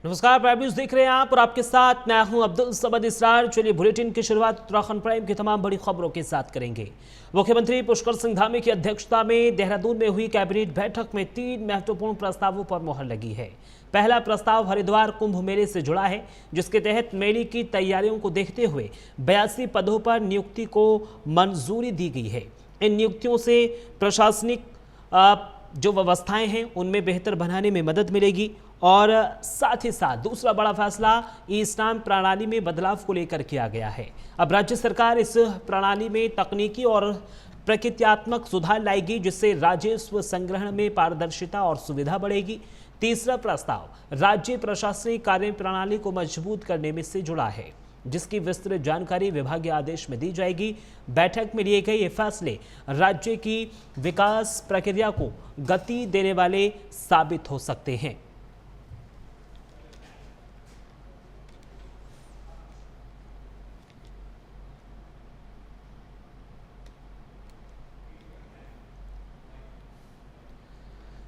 नमस्कार, prime news देख रहे हैं आप और आपके साथ मैं हूं अब्दुल समद इसरार। चलिए बुलेटिन की शुरुआत उत्तराखंड प्राइम की तमाम बड़ी खबरों के साथ करेंगे। मुख्यमंत्री पुष्कर सिंह धामी की अध्यक्षता में देहरादून में हुई कैबिनेट बैठक में 3 महत्वपूर्ण प्रस्तावों पर मुहर लगी है। पहला प्रस्ताव हरिद्वार कुंभ मेले से जुड़ा है, जिसके तहत मेले की तैयारियों को देखते हुए 82 पदों पर नियुक्ति को मंजूरी दी गई है। इन नियुक्तियों से प्रशासनिक जो व्यवस्थाएं हैं उनमें बेहतर बनाने में मदद मिलेगी। और साथ ही साथ दूसरा बड़ा फैसला ई स्टाम्प प्रणाली में बदलाव को लेकर किया गया है। अब राज्य सरकार इस प्रणाली में तकनीकी और प्रक्रियात्मक सुधार लाएगी, जिससे राजस्व संग्रहण में पारदर्शिता और सुविधा बढ़ेगी। तीसरा प्रस्ताव राज्य प्रशासनिक कार्य प्रणाली को मजबूत करने में से जुड़ा है, जिसकी विस्तृत जानकारी विभागीय आदेश में दी जाएगी। बैठक में लिए गए ये फैसले राज्य की विकास प्रक्रिया को गति देने वाले साबित हो सकते हैं।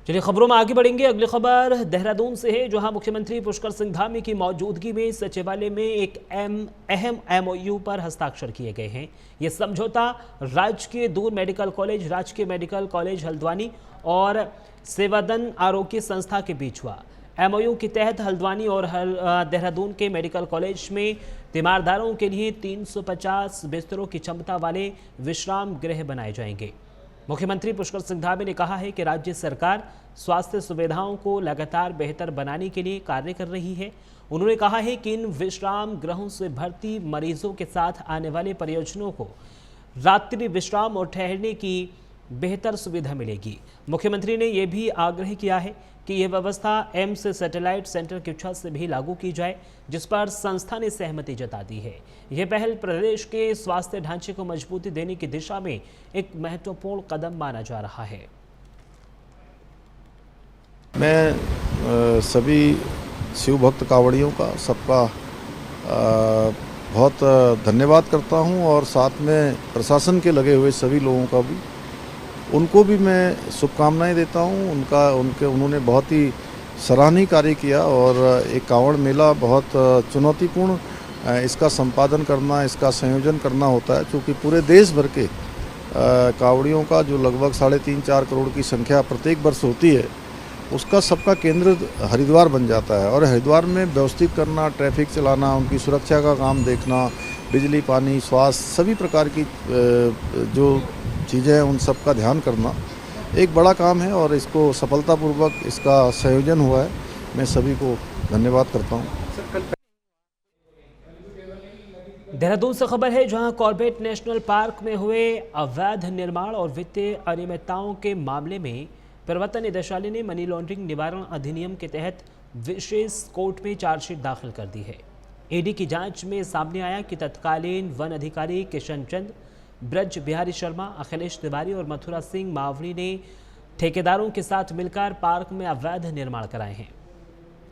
चलिए खबरों में आगे बढ़ेंगे। अगली खबर देहरादून से है, जहां मुख्यमंत्री पुष्कर सिंह धामी की मौजूदगी में सचिवालय में एक अहम MOU पर हस्ताक्षर किए गए हैं। ये समझौता राजकीय दूर मेडिकल कॉलेज, राजकीय मेडिकल कॉलेज हल्द्वानी और सेवादन आरोग्य संस्था के बीच हुआ। MOU के तहत हल्द्वानी और देहरादून के मेडिकल कॉलेज में तीमारदारों के लिए 350 बिस्तरों की क्षमता वाले विश्राम गृह बनाए जाएंगे। मुख्यमंत्री पुष्कर सिंह धामी ने कहा है कि राज्य सरकार स्वास्थ्य सुविधाओं को लगातार बेहतर बनाने के लिए कार्य कर रही है। उन्होंने कहा है कि इन विश्राम गृहों से भर्ती मरीजों के साथ आने वाले परियोजनों को रात्रि विश्राम और ठहरने की बेहतर सुविधा मिलेगी। मुख्यमंत्री ने यह भी आग्रह किया है कि यह व्यवस्था एम्स सैटेलाइट सेंटर की छत से भी लागू की जाए, जिस पर संस्था ने सहमति जता दी है। यह पहल प्रदेश के स्वास्थ्य ढांचे को मजबूती देने की दिशा में एक महत्वपूर्ण कदम माना जा रहा है। मैं सभी शिव भक्त कांवड़ियों का सबका बहुत धन्यवाद करता हूं और साथ में प्रशासन के लगे हुए सभी लोगों का भी, उनको भी मैं शुभकामनाएं देता हूं। उन्होंने बहुत ही सराहनीय कार्य किया और एक कांवड़ मेला बहुत चुनौतीपूर्ण इसका संपादन करना, इसका संयोजन करना होता है, क्योंकि पूरे देश भर के कांवड़ियों का जो लगभग 3.5-4 करोड़ की संख्या प्रत्येक वर्ष होती है, उसका सबका केंद्र हरिद्वार बन जाता है। और हरिद्वार में व्यवस्थित करना, ट्रैफिक चलाना, उनकी सुरक्षा का काम देखना, बिजली, पानी, स्वास्थ्य, सभी प्रकार की जो चीज़ें हैं उन सब का ध्यान करना एक बड़ा काम है और इसको सफलतापूर्वक इसका संयोजन हुआ है। मैं सभी को धन्यवाद करता हूँ। देहरादून से खबर है, जहां कॉर्बेट नेशनल पार्क में हुए अवैध निर्माण और वित्तीय अनियमितताओं के मामले में प्रवर्तन निदेशालय ने मनी लॉन्ड्रिंग निवारण अधिनियम के तहत विशेष कोर्ट में चार्जशीट दाखिल कर दी है। ED की जांच में सामने आया कि तत्कालीन वन अधिकारी किशन चंद, ब्रज बिहारी शर्मा, अखिलेश तिवारी और मथुरा सिंह मावड़ी ने ठेकेदारों के साथ मिलकर पार्क में अवैध निर्माण कराए हैं।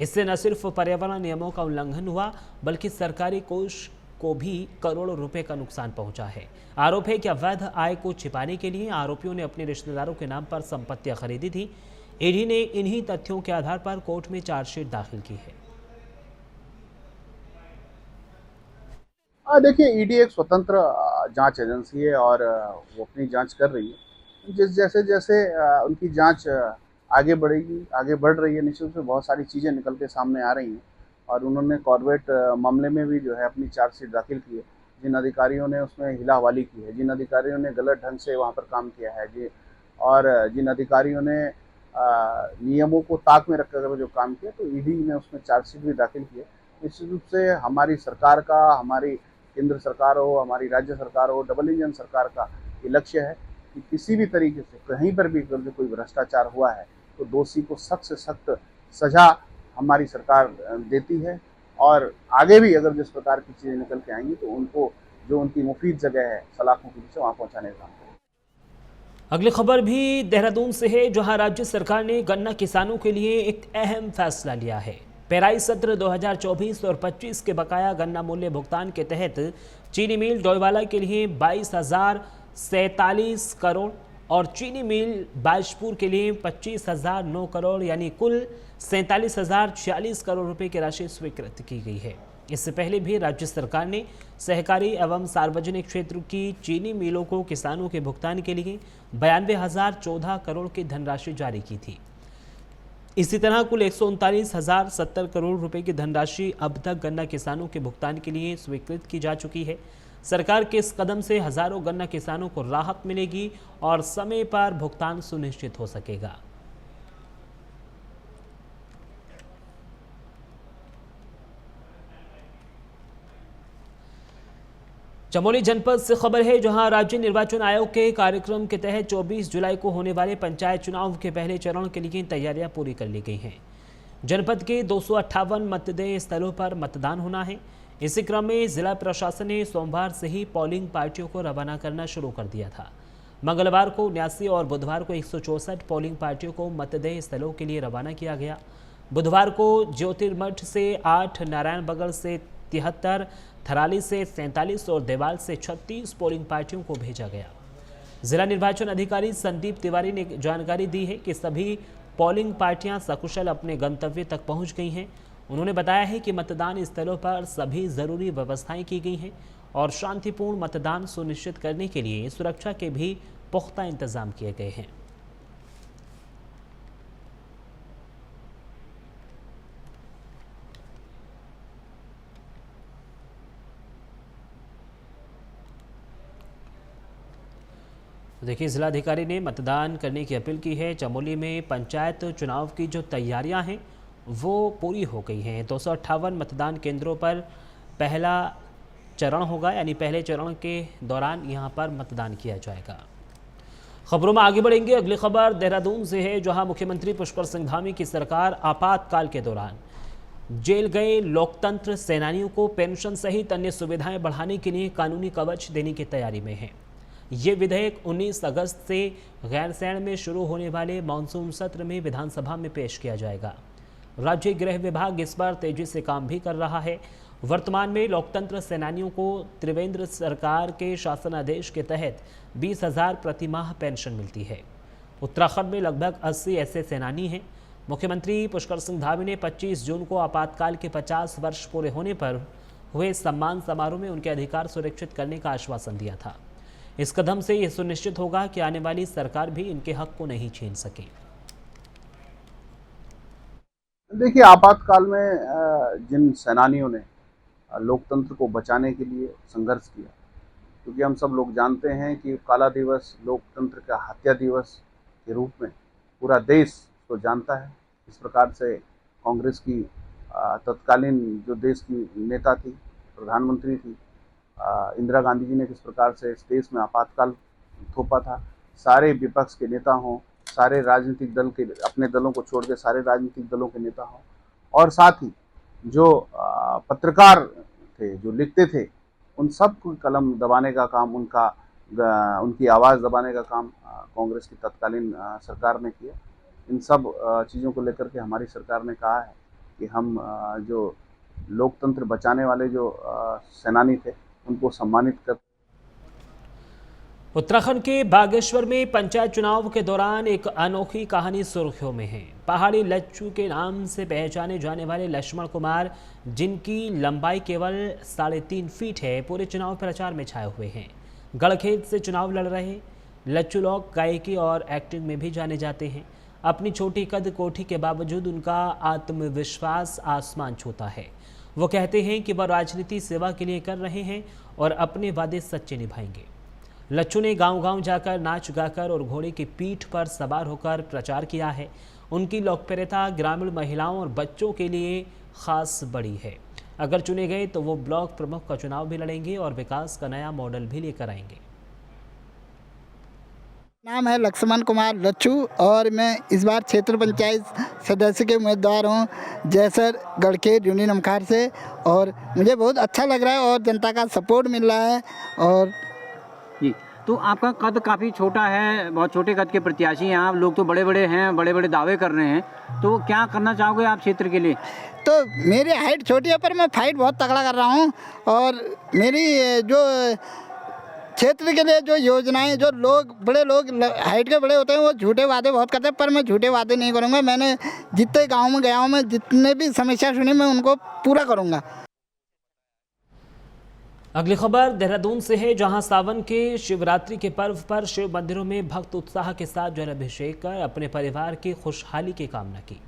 इससे न सिर्फ पर्यावरण नियमों का उल्लंघन हुआ, बल्कि सरकारी कोष को भी करोड़ों रुपए का नुकसान पहुंचा है। आरोप है कि अवैध आय को छिपाने के लिए आरोपियों ने अपने रिश्तेदारों के नाम पर संपत्तियां खरीदी थी। ED ने इन्हीं तथ्यों के आधार पर कोर्ट में चार्जशीट दाखिल की है। देखिए, ED एक स्वतंत्र जांच एजेंसी है और वो अपनी जांच कर रही है। जैसे जैसे उनकी जांच आगे बढ़ रही है, निश्चित रूप से बहुत सारी चीज़ें निकल के सामने आ रही हैं। और उन्होंने कॉर्बेट मामले में भी जो है अपनी चार्जशीट दाखिल की है। जिन अधिकारियों ने उसमें हिलाहवाली की है, जिन अधिकारियों ने गलत ढंग से वहाँ पर काम किया है और जिन अधिकारियों ने नियमों को ताक में रखकर जो काम किया, तो ED ने उसमें चार्जशीट भी दाखिल की है। निश्चित रूप से हमारी सरकार का, हमारी केंद्र सरकार हो, हमारी राज्य सरकार हो, डबल इंजन सरकार का ये लक्ष्य है कि किसी भी तरीके से कहीं पर भी अगर कोई भ्रष्टाचार हुआ है तो दोषी को सख्त से सख्त सजा हमारी सरकार देती है। और आगे भी अगर जिस प्रकार की चीज़ें निकल के आएंगी तो उनको जो उनकी मुफीद जगह है सलाखों के पीछे, वहाँ पहुँचाने का काम करें। अगली खबर भी देहरादून से है, जहां राज्य सरकार ने गन्ना किसानों के लिए एक अहम फैसला लिया है। पेराई सत्र 2024 और 25 के बकाया गन्ना मूल्य भुगतान के तहत चीनी मिल डोईवाला के लिए 22,047 करोड़ और चीनी मिल बाजपुर के लिए 25,009 करोड़ यानी कुल 47,046 करोड़ रुपए की राशि स्वीकृत की गई है। इससे पहले भी राज्य सरकार ने सहकारी एवं सार्वजनिक क्षेत्र की चीनी मिलों को किसानों के भुगतान के लिए 92,014 करोड़ की धनराशि जारी की थी। इसी तरह कुल 139,070 करोड़ रुपए की धनराशि अब तक गन्ना किसानों के भुगतान के लिए स्वीकृत की जा चुकी है। सरकार के इस कदम से हजारों गन्ना किसानों को राहत मिलेगी और समय पर भुगतान सुनिश्चित हो सकेगा। चमोली जनपद से खबर है, जहां राज्य निर्वाचन आयोग के कार्यक्रम के तहत 24 जुलाई को होने वाले पंचायत चुनाव के पहले चरण के लिए तैयारियां पूरी कर ली गई हैं। जनपद के 258 मतदेय स्थलों पर मतदान होना है। इसी क्रम में जिला प्रशासन ने सोमवार से ही पोलिंग पार्टियों को रवाना करना शुरू कर दिया था। मंगलवार को 79 और बुधवार को 164 पोलिंग पार्टियों को मतदेय स्थलों के लिए रवाना किया गया। बुधवार को ज्योतिर्मठ से 8, नारायण बगल से 73, थराली से 47 और देवाल से 36 पोलिंग पार्टियों को भेजा गया। जिला निर्वाचन अधिकारी संदीप तिवारी ने जानकारी दी है कि सभी पोलिंग पार्टियां सकुशल अपने गंतव्य तक पहुंच गई हैं। उन्होंने बताया है कि मतदान स्थलों पर सभी जरूरी व्यवस्थाएं की गई हैं और शांतिपूर्ण मतदान सुनिश्चित करने के लिए सुरक्षा के भी पुख्ता इंतजाम किए गए हैं। देखिए, जिलाधिकारी ने मतदान करने की अपील की है। चमोली में पंचायत चुनाव की जो तैयारियां हैं वो पूरी हो गई हैं। 258 मतदान केंद्रों पर पहला चरण होगा, यानी पहले चरण के दौरान यहां पर मतदान किया जाएगा। खबरों में आगे बढ़ेंगे। अगली खबर देहरादून से है, जहां मुख्यमंत्री पुष्कर सिंह धामी की सरकार आपातकाल के दौरान जेल गए लोकतंत्र सेनानियों को पेंशन सहित अन्य सुविधाएं बढ़ाने के लिए कानूनी कवच देने की तैयारी में है। ये विधेयक 19 अगस्त से गैरसैंण में शुरू होने वाले मानसून सत्र में विधानसभा में पेश किया जाएगा। राज्य गृह विभाग इस पर तेजी से काम भी कर रहा है। वर्तमान में लोकतंत्र सेनानियों को त्रिवेंद्र सरकार के शासनादेश के तहत 20,000 प्रति माह पेंशन मिलती है। उत्तराखंड में लगभग 80 ऐसे सेनानी हैं। मुख्यमंत्री पुष्कर सिंह धामी ने 25 जून को आपातकाल के 50 वर्ष पूरे होने पर हुए सम्मान समारोह में उनके अधिकार सुरक्षित करने का आश्वासन दिया था। इस कदम से यह सुनिश्चित होगा कि आने वाली सरकार भी इनके हक को नहीं छीन सके। देखिए, आपातकाल में जिन सेनानियों ने लोकतंत्र को बचाने के लिए संघर्ष किया, क्योंकि हम सब लोग जानते हैं कि काला दिवस लोकतंत्र का हत्या दिवस के रूप में पूरा देश तो जानता है। इस प्रकार से कांग्रेस की तत्कालीन जो देश की नेता थी, प्रधानमंत्री थी, इंदिरा गांधी जी ने किस प्रकार से इस देश में आपातकाल थोपा था। सारे विपक्ष के नेता हों, सारे राजनीतिक दल के, अपने दलों को छोड़ के सारे राजनीतिक दलों के नेता हों, और साथ ही जो पत्रकार थे, जो लिखते थे, उन सब को कलम दबाने का काम, उनकी आवाज़ दबाने का काम कांग्रेस की तत्कालीन सरकार ने किया। इन सब चीज़ों को लेकर के हमारी सरकार ने कहा है कि हम जो लोकतंत्र बचाने वाले जो सेनानी थे उनको सम्मानित कर। उत्तराखंड के बागेश्वर में पंचायत चुनाव के दौरान एक अनोखी कहानी सुर्खियों में है। पहाड़ी लच्चू के नाम से पहचाने जाने वाले लक्ष्मण कुमार, जिनकी लंबाई केवल 3.5 फीट है, पूरे चुनाव प्रचार में छाए हुए हैं। गढ़खेत से चुनाव लड़ रहे लच्चू लोग गायकी और एक्टिंग में भी जाने जाते हैं। अपनी छोटी कद कोठी के बावजूद उनका आत्मविश्वास आसमान छूता है। वो कहते हैं कि वह राजनीति सेवा के लिए कर रहे हैं और अपने वादे सच्चे निभाएंगे। लच्चू ने गांव-गांव जाकर नाच गाकर और घोड़े की पीठ पर सवार होकर प्रचार किया है। उनकी लोकप्रियता ग्रामीण महिलाओं और बच्चों के लिए खास बड़ी है। अगर चुने गए तो वो ब्लॉक प्रमुख का चुनाव भी लड़ेंगे और विकास का नया मॉडल भी लेकर आएंगे। नाम है लक्ष्मण कुमार लच्चू और मैं इस बार क्षेत्र पंचायत सदस्य के उम्मीदवार हूं, जैसर गढ़खेत यूनियन अमखार से, और मुझे बहुत अच्छा लग रहा है और जनता का सपोर्ट मिल रहा है। और जी, तो आपका कद काफ़ी छोटा है, बहुत छोटे कद के प्रत्याशी हैं आप। लोग तो बड़े बड़े हैं, बड़े बड़े दावे कर रहे हैं, तो क्या करना चाहोगे आप क्षेत्र के लिए? तो मेरी हाइट छोटी है पर मैं फाइट बहुत तगड़ा कर रहा हूँ, और मेरी जो क्षेत्र के लिए जो योजनाएं, जो लोग बड़े लोग हाइट के बड़े होते हैं वो झूठे वादे बहुत करते हैं, पर मैं झूठे वादे नहीं करूँगा। मैंने जितने गाँव में गया हूँ, मैं जितने भी समस्या सुनी मैं उनको पूरा करूँगा। अगली खबर देहरादून से है, जहां सावन के शिवरात्रि के पर्व पर शिव मंदिरों में भक्त उत्साह के साथ जलाभिषेक कर अपने परिवार की खुशहाली की कामना की।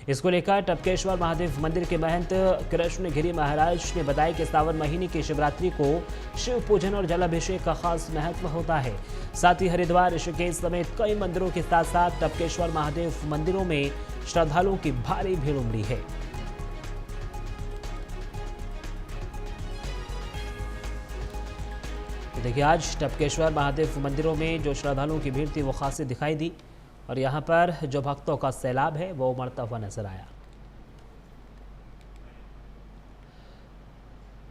इसको लेकर टपकेश्वर महादेव मंदिर के महंत कृष्णगिरी महाराज ने बताया कि सावन महीने की शिवरात्रि को शिव पूजन और जलाभिषेक का खास महत्व होता है। साथ ही हरिद्वार, ऋषिकेश समेत कई मंदिरों के साथ साथ टपकेश्वर महादेव मंदिरों में श्रद्धालुओं की भारी भीड़ उमड़ी है। देखिए, आज टपकेश्वर महादेव मंदिरों में जो श्रद्धालुओं की भीड़ थी वो खासी दिखाई दी और यहाँ पर जो भक्तों का सैलाब है वो उमड़ता हुआ नजर आया।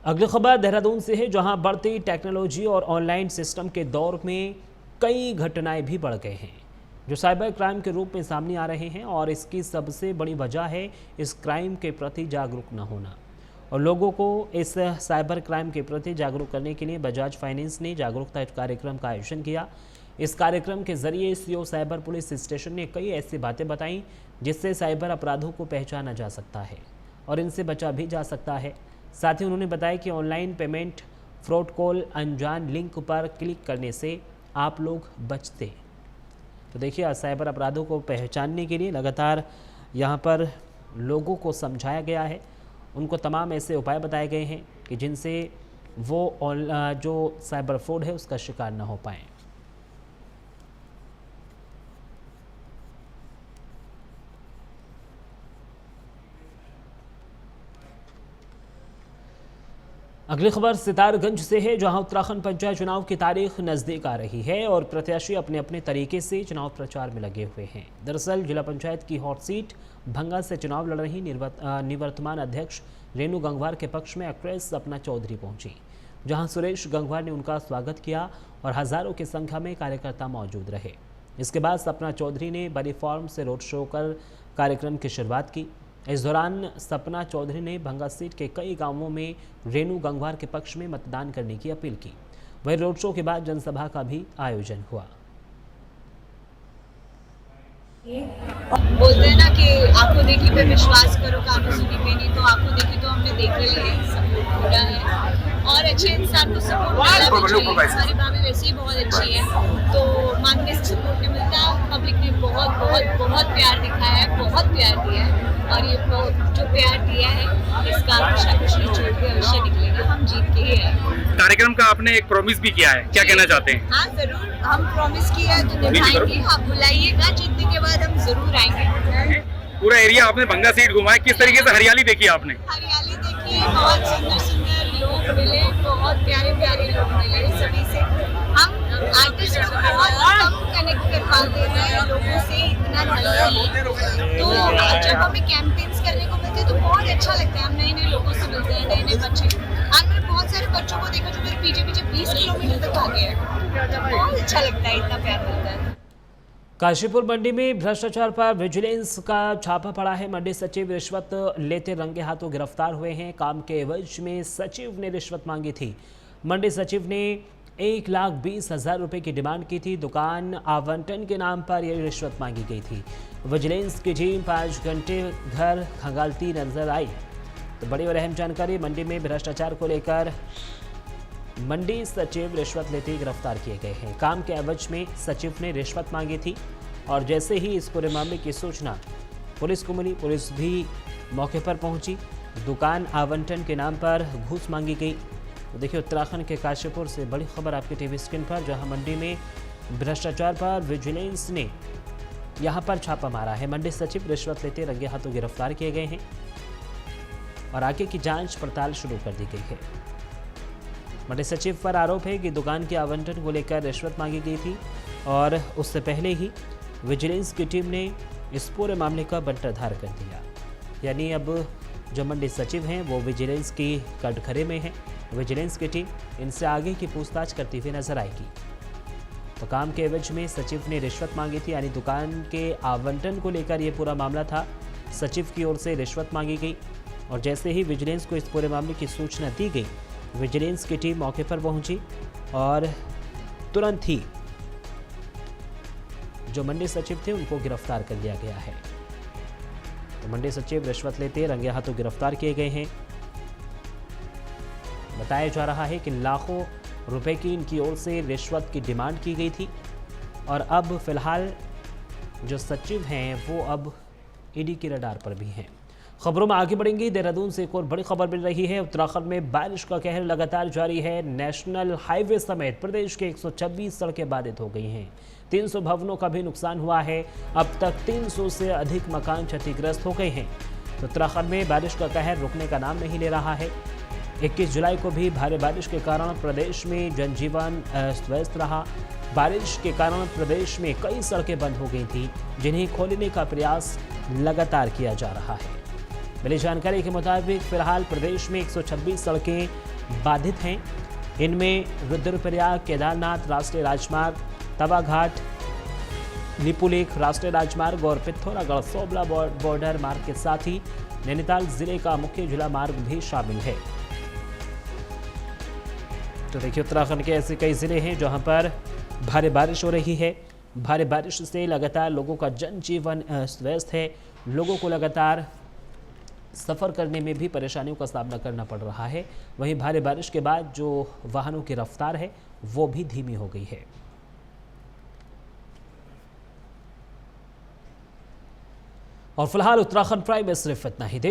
अगली खबर देहरादून से है, जहां बढ़ती टेक्नोलॉजी और ऑनलाइन सिस्टम के दौर में कई घटनाएं भी बढ़ गए हैं जो साइबर क्राइम के रूप में सामने आ रहे हैं और इसकी सबसे बड़ी वजह है इस क्राइम के प्रति जागरूक न होना। और लोगों को इस साइबर क्राइम के प्रति जागरूक करने के लिए बजाज फाइनेंस ने जागरूकता कार्यक्रम का आयोजन किया। इस कार्यक्रम के जरिए सीओ साइबर पुलिस स्टेशन ने कई ऐसी बातें बताई जिससे साइबर अपराधों को पहचाना जा सकता है और इनसे बचा भी जा सकता है। साथ ही उन्होंने बताया कि ऑनलाइन पेमेंट, फ्रॉड कॉल, अनजान लिंक पर क्लिक करने से आप लोग बचते। तो देखिए, साइबर अपराधों को पहचानने के लिए लगातार यहाँ पर लोगों को समझाया गया है, उनको तमाम ऐसे उपाय बताए गए हैं कि जिनसे वो जो साइबर फ्रॉड है उसका शिकार न हो पाएँ। अगली खबर सितारगंज से है, जहां उत्तराखंड पंचायत चुनाव की तारीख नज़दीक आ रही है और प्रत्याशी अपने अपने तरीके से चुनाव प्रचार में लगे हुए हैं। दरअसल जिला पंचायत की हॉट सीट भंगा से चुनाव लड़ रही निवर्तमान अध्यक्ष रेणु गंगवार के पक्ष में एक्ट्रेस सपना चौधरी पहुंची, जहां सुरेश गंगवार ने उनका स्वागत किया और हजारों की संख्या में कार्यकर्ता मौजूद रहे। इसके बाद सपना चौधरी ने बड़ी फॉर्म से रोड शो कर कार्यक्रम की शुरुआत की। इस दौरान सपना चौधरी ने भंगा सीट के कई गांवों में रेणु गंगवार के पक्ष में मतदान करने की अपील की। वहीं रोड शो के बाद जनसभा का भी आयोजन हुआ। बोलते हैं ना कि आंखों देखी पे विश्वास करो, कानों सुनी पे नहीं। तो आंखों देखी तो हमने देख ही ली है, सपोर्ट पूरा है और अच्छे इंसान को सपोर्ट मिलना भी चाहिए। हमारी भाभी वैसे ही बहुत अच्छी है, तो मांगने से सपोर्ट नहीं मिलता। पब्लिक ने बहुत बहुत बहुत प्यार दिखाया है, बहुत प्यार दिया है और ये जो प्यार दिया है इसका हमेशा कुछ नहीं छोड़ के अवश्य निकलेगा। हम जीत के ही आए। कार्यक्रम का आपने एक प्रॉमिस भी किया है, क्या कहना चाहते हैं? हाँ जरूर, हम प्रॉमिस किया है तो निभाएंगे। आप बुलाइएगा, जीतने के बाद हम जरूर आएंगे। पूरा एरिया आपने भंगा सीट घुमाया, किस तरीके से हरियाली देखी आपने? हरियाली देखी, बहुत सुंदर सुंदर लोग मिले, बहुत प्यारे प्यारे लोग मिले सभी से। हम आर्टिस्ट लोग बहुत कम कनेक्ट कर पाते हैं लोगों से, इतना नहीं। तो जब हमें कैंपेन्स करने को मिलते तो बहुत अच्छा लगता है। हम नए नए लोगों से मिलते हैं, नए नए बच्चे। आज मैंने बहुत सारे बच्चों को देखा जो मेरे पीछे पीछे 20 किलोमीटर तक आ गए हैं। बहुत अच्छा लगता है, इतना प्यार मिलता है। काशीपुर मंडी में भ्रष्टाचार पर विजिलेंस का छापा पड़ा है। मंडी सचिव रिश्वत लेते रंगे हाथों गिरफ्तार हुए हैं। काम के एवज में सचिव ने रिश्वत मांगी थी। मंडी सचिव ने 1,20,000 रुपये की डिमांड की थी। दुकान आवंटन के नाम पर यह रिश्वत मांगी गई थी। विजिलेंस की टीम 5 घंटे घर खंगालती नजर आई। तो बड़ी और अहम जानकारी, मंडी में भ्रष्टाचार को लेकर मंडी सचिव रिश्वत लेते गिरफ्तार किए गए हैं। काम के एवज में सचिव ने रिश्वत मांगी थी और जैसे ही इस पूरे मामले की सूचना पुलिस को मिली, पुलिस भी मौके पर पहुंची। दुकान आवंटन के नाम पर घूस मांगी गई। तो देखिए, उत्तराखंड के काशीपुर से बड़ी खबर आपके टीवी स्क्रीन पर, जहां मंडी में भ्रष्टाचार पर विजिलेंस ने यहां पर छापा मारा है। मंडी सचिव रिश्वत लेते रंगे हाथों गिरफ्तार किए गए हैं और आगे की जांच पड़ताल शुरू कर दी गई है। मंडी सचिव पर आरोप है कि दुकान के आवंटन को लेकर रिश्वत मांगी गई थी और उससे पहले ही विजिलेंस की टीम ने इस पूरे मामले का बंटाधार कर दिया। यानी अब जो मंडी सचिव हैं वो विजिलेंस की कटघरे में है। विजिलेंस की टीम इनसे आगे की पूछताछ करती हुई नजर आएगी। तो काम के एवज में सचिव ने रिश्वत मांगी थी, यानी दुकान के आवंटन को लेकर ये पूरा मामला था। सचिव की ओर से रिश्वत मांगी गई और जैसे ही विजिलेंस को इस पूरे मामले की सूचना दी गई, विजिलेंस की टीम मौके पर पहुंची और तुरंत ही जो मंडी सचिव थे उनको गिरफ्तार कर लिया गया है। तो मंडी सचिव रिश्वत लेते रंगे हाथों गिरफ्तार किए गए हैं। बताया जा रहा है कि लाखों रुपए की इनकी ओर से रिश्वत की डिमांड की गई थी और अब फिलहाल जो सचिव हैं वो अब ईडी के रडार पर भी हैं। खबरों में आगे बढ़ेंगे। देहरादून से एक और बड़ी खबर मिल रही है। उत्तराखंड में बारिश का कहर लगातार जारी है। नेशनल हाईवे समेत प्रदेश के 126 सड़कें बाधित हो गई हैं। 300 भवनों का भी नुकसान हुआ है। अब तक 300 से अधिक मकान क्षतिग्रस्त हो गए हैं। तो उत्तराखंड में बारिश का कहर रुकने का नाम नहीं ले रहा है। 21 जुलाई को भी भारी बारिश के कारण प्रदेश में जनजीवन अस्त व्यस्त रहा। बारिश के कारण प्रदेश में कई सड़कें बंद हो गई थी, जिन्हें खोलने का प्रयास लगातार किया जा रहा है। मिली जानकारी के मुताबिक फिलहाल प्रदेश में 126 सड़कें बाधित हैं। इनमें रुद्रप्रयाग केदारनाथ राष्ट्रीय राजमार्ग, तवाघाट लिपुलेख राष्ट्रीय राजमार्ग और पिथौरागढ़ सोबला बॉर्डर मार्ग के साथ ही नैनीताल जिले का मुख्य जिला मार्ग भी शामिल है। तो देखिए, उत्तराखंड के ऐसे कई जिले हैं जहां पर भारी बारिश हो रही है। भारी बारिश से लगातार लोगों का जनजीवन अस्त व्यस्त है। लोगों को लगातार सफ़र करने में भी परेशानियों का सामना करना पड़ रहा है। वहीं भारी बारिश के बाद जो वाहनों की रफ्तार है वो भी धीमी हो गई है। और फिलहाल उत्तराखंड प्राइम में सिर्फ इतना ही।